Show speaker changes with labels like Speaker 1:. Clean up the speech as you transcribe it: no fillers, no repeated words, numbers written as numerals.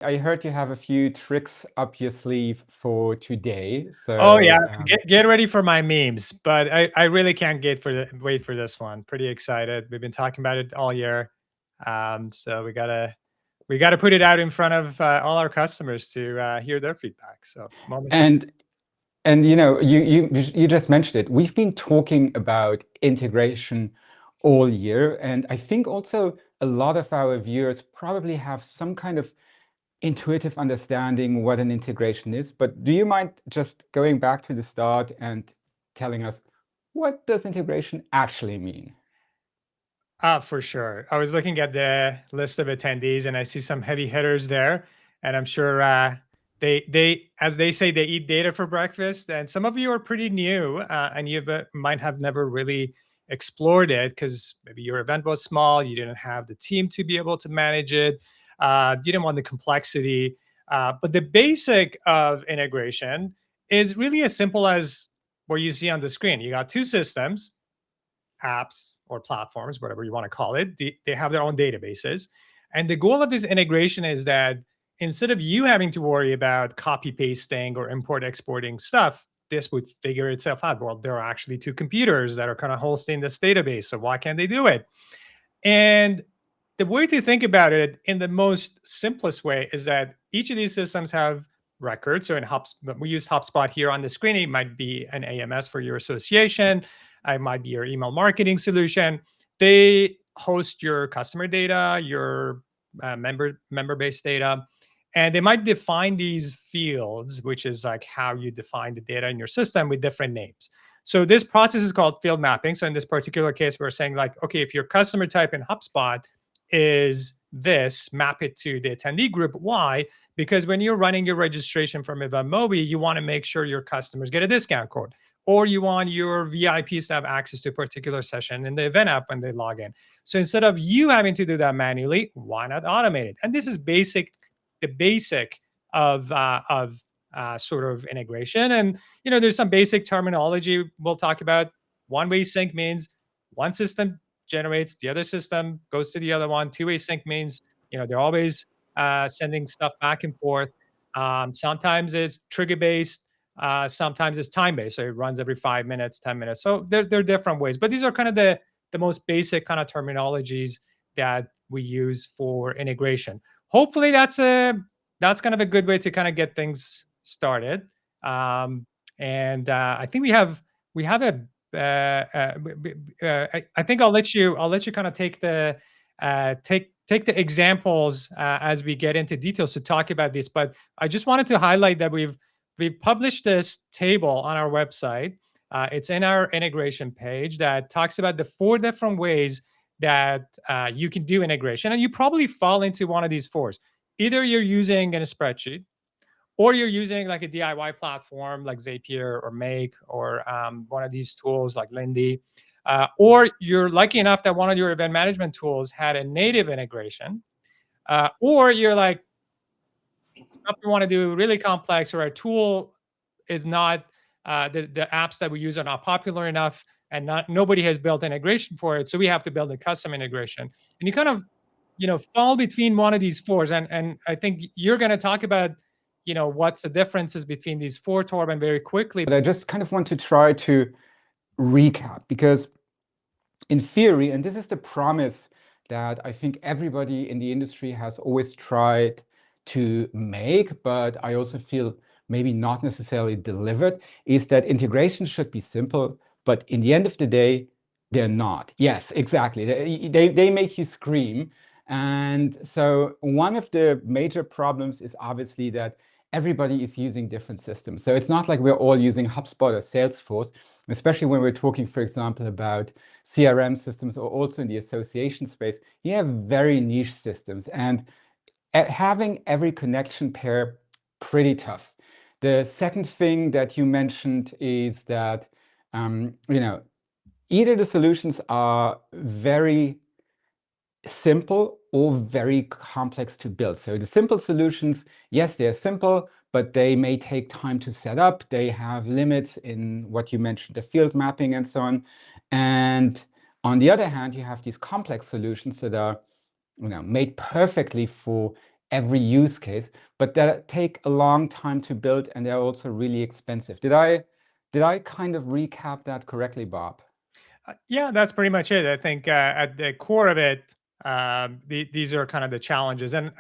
Speaker 1: I heard you have a few tricks up your sleeve for today.
Speaker 2: Oh yeah,
Speaker 1: So
Speaker 2: get ready for my memes, but I really can't wait for this one. Pretty excited. We've been talking about it all year, so we gotta put it out in front of all our customers to hear their feedback. So moment.
Speaker 1: and and you just mentioned it. We've been talking about integration all year, and I think also a lot of our viewers probably have some kind of intuitive understanding what an integration is. But do you mind just going back to the start and telling us what does integration actually mean?
Speaker 2: For sure. I was looking at the list of attendees and I see some heavy hitters there, and I'm sure they as they say they eat data for breakfast. And some of you are pretty new, and you might have never really explored it because maybe your event was small, you didn't have the team to be able to manage it, you didn't want the complexity. But the basic of integration is really as simple as what you see on the screen. You got two systems, apps or platforms, whatever you want to call it. They have their own databases. And the goal of this integration is that instead of you having to worry about copy pasting or import exporting stuff, this would figure itself out. Well, there are actually two computers that are kind of hosting this database. So why can't they do it? And the way to think about it in the most simplest way is that each of these systems have records. So in HubSpot, we use HubSpot here on the screen. It might be an AMS for your association. It might be your email marketing solution. They host your customer data, your member-based data, and they might define these fields, which is like how you define the data in your system, with different names. So this process is called field mapping. So in this particular case, we're saying like, okay, if your customer type in HubSpot is this, map it to the attendee group. Why? Because when you're running your registration from Eventmobi, you want to make sure your customers get a discount code, or you want your VIPs to have access to a particular session in the event app when they log in. So instead of you having to do that manually, why not automate it? And this is the basic of sort of integration. And there's some basic terminology we'll talk about. One-way sync means one system generates, the other system goes to the other one. Two-way sync means they're always sending stuff back and forth. Sometimes it's trigger-based. Sometimes it's time-based, so it runs every 5 minutes, 10 minutes. So there are different ways, but these are kind of the most basic kind of terminologies that we use for integration. Hopefully that's kind of a good way to kind of get things started. And I think we have a I think I'll let you kind of take the examples as we get into details to talk about this. But I just wanted to highlight that we've published this table on our website. It's in our integration page that talks about the 4 different ways that you can do integration, and you probably fall into one of these 4s. Either you're using in a spreadsheet, or you're using like a DIY platform like Zapier or Make, or one of these tools like Lindy, or you're lucky enough that one of your event management tools had a native integration, or you're like, stuff we want to do really complex, or a tool is not the apps that we use are not popular enough, and nobody has built integration for it, so we have to build a custom integration. And you kind of fall between one of these 4s, and I think you're going to talk about what's the differences between these 4, Torben, very quickly.
Speaker 1: But I just kind of want to try to recap, because in theory, and this is the promise that I think everybody in the industry has always tried to make, but I also feel maybe not necessarily delivered, is that integration should be simple, but in the end of the day, they're not. Yes, exactly. They make you scream. And so one of the major problems is obviously that everybody is using different systems. So it's not like we're all using HubSpot or Salesforce, especially when we're talking, for example, about CRM systems, or also in the association space. You have very niche systems, and having every connection pair, pretty tough. The second thing that you mentioned is that either the solutions are very simple or very complex to build. So the simple solutions, yes, they're simple, but they may take time to set up. They have limits in what you mentioned, the field mapping and so on. And on the other hand, you have these complex solutions that are made perfectly for every use case, but that take a long time to build, and they're also really expensive. Did I kind of recap that correctly, Bob?
Speaker 2: Yeah, that's pretty much it. I think at the core of it, these are kind of the challenges, and